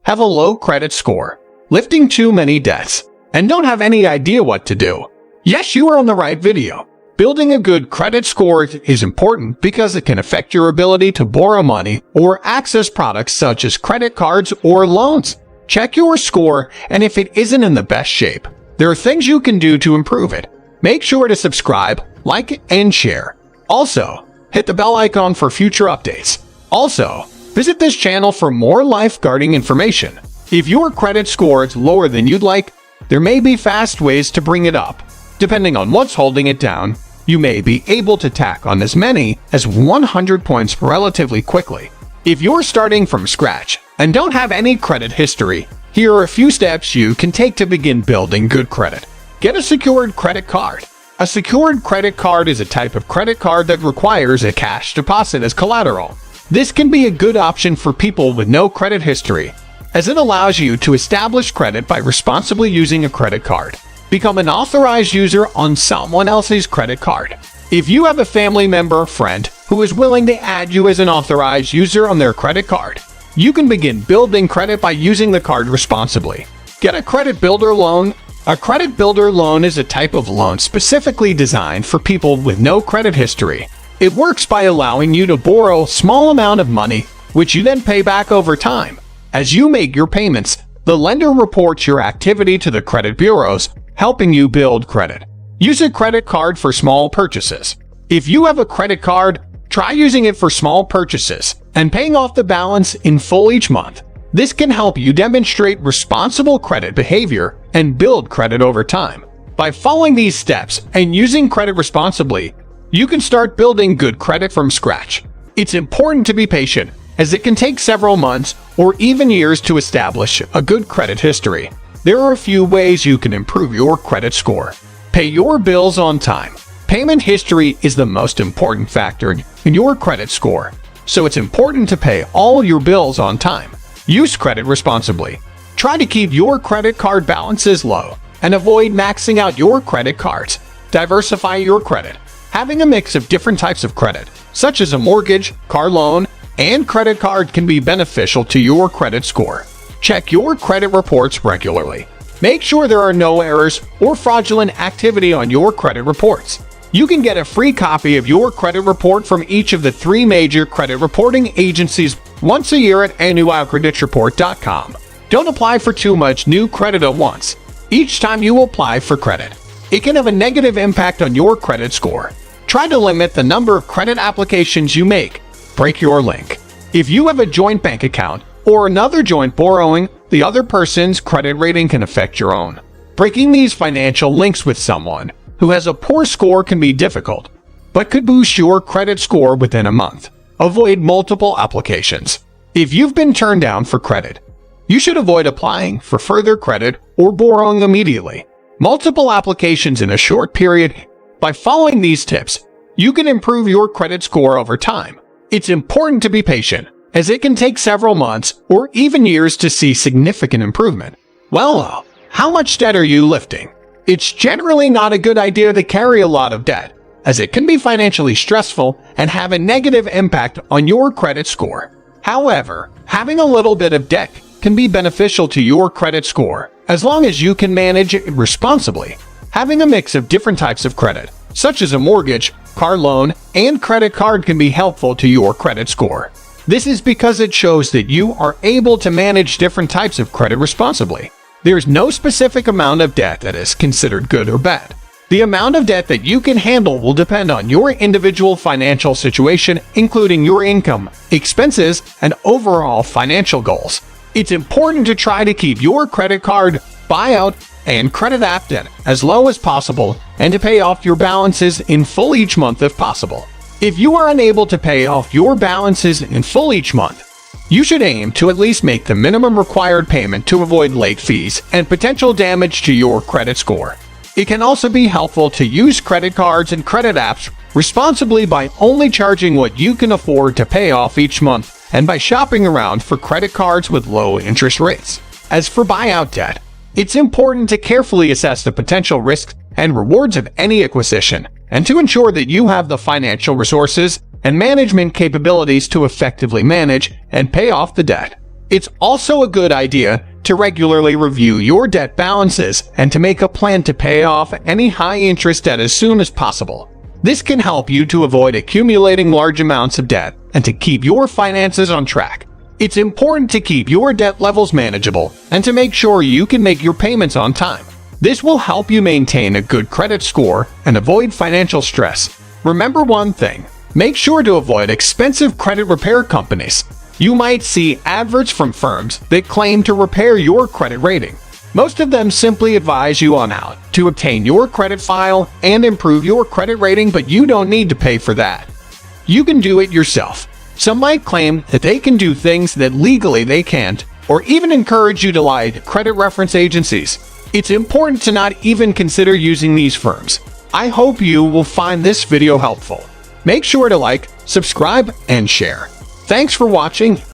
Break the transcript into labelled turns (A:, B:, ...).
A: have a low credit score, lifting too many debts, and don't have any idea what to do? Yes, you are on the right video. Building a good credit score is important because it can affect your ability to borrow money or access products such as credit cards or loans. Check your score, and if it isn't in the best shape, there are things you can do to improve it. Make sure to subscribe, like, and share. Also, hit the bell icon for future updates. Also, visit this channel for more lifeguarding information. If your credit score is lower than you'd like, there may be fast ways to bring it up. Depending on what's holding it down, you may be able to tack on as many as 100 points relatively quickly. If you're starting from scratch and don't have any credit history, here are a few steps you can take to begin building good credit. Get a secured credit card. A secured credit card is a type of credit card that requires a cash deposit as collateral. This can be a good option for people with no credit history, as it allows you to establish credit by responsibly using a credit card. Become an authorized user on someone else's credit card. If you have a family member or friend who is willing to add you as an authorized user on their credit card, you can begin building credit by using the card responsibly. Get a credit builder loan. A credit builder loan is a type of loan specifically designed for people with no credit history. It works by allowing you to borrow a small amount of money, which you then pay back over time. As you make your payments, the lender reports your activity to the credit bureaus, helping you build credit. Use a credit card for small purchases. If you have a credit card, try using it for small purchases and paying off the balance in full each month. This can help you demonstrate responsible credit behavior and build credit over time. By following these steps and using credit responsibly, you can start building good credit from scratch. It's important to be patient, as it can take several months or even years to establish a good credit history. There are a few ways you can improve your credit score. Pay your bills on time. Payment history is the most important factor in your credit score, so it's important to pay all your bills on time. Use credit responsibly. Try to keep your credit card balances low and avoid maxing out your credit cards. Diversify your credit. Having a mix of different types of credit, such as a mortgage, car loan, and credit card, can be beneficial to your credit score. Check your credit reports regularly. Make sure there are no errors or fraudulent activity on your credit reports. You can get a free copy of your credit report from each of the 3 major credit reporting agencies once a year at annualcreditreport.com. Don't apply for too much new credit at once. Each time you apply for credit, it can have a negative impact on your credit score. Try to limit the number of credit applications you make. Break your link. If you have a joint bank account or another joint borrowing, the other person's credit rating can affect your own. Breaking these financial links with someone who has a poor score can be difficult, but could boost your credit score within a month. Avoid multiple applications. If you've been turned down for credit, you should avoid applying for further credit or borrowing immediately. Multiple applications in a short period. By following these tips, you can improve your credit score over time. It's important to be patient, as it can take several months or even years to see significant improvement. Well, how much debt are you lifting? It's generally not a good idea to carry a lot of debt, as it can be financially stressful and have a negative impact on your credit score. However, having a little bit of debt can be beneficial to your credit score, as long as you can manage it responsibly. Having a mix of different types of credit, such as a mortgage, car loan, and credit card, can be helpful to your credit score. This is because it shows that you are able to manage different types of credit responsibly. There is no specific amount of debt that is considered good or bad. The amount of debt that you can handle will depend on your individual financial situation, including your income, expenses, and overall financial goals. It's important to try to keep your credit card, buyout, and credit app debt as low as possible, and to pay off your balances in full each month if possible. If you are unable to pay off your balances in full each month, you should aim to at least make the minimum required payment to avoid late fees and potential damage to your credit score. It can also be helpful to use credit cards and credit apps responsibly by only charging what you can afford to pay off each month and by shopping around for credit cards with low interest rates. As for buyout debt, it's important to carefully assess the potential risks and rewards of any acquisition, and to ensure that you have the financial resources and management capabilities to effectively manage and pay off the debt. It's also a good idea to regularly review your debt balances and to make a plan to pay off any high-interest debt as soon as possible. This can help you to avoid accumulating large amounts of debt and to keep your finances on track. It's important to keep your debt levels manageable and to make sure you can make your payments on time. This will help you maintain a good credit score and avoid financial stress. Remember one thing: make sure to avoid expensive credit repair companies. You might see adverts from firms that claim to repair your credit rating. Most of them simply advise you on how to obtain your credit file and improve your credit rating, but you don't need to pay for that. You can do it yourself. Some might claim that they can do things that legally they can't, or even encourage you to lie to credit reference agencies. It's important to not even consider using these firms. I hope you will find this video helpful. Make sure to like, subscribe, and share. Thanks for watching,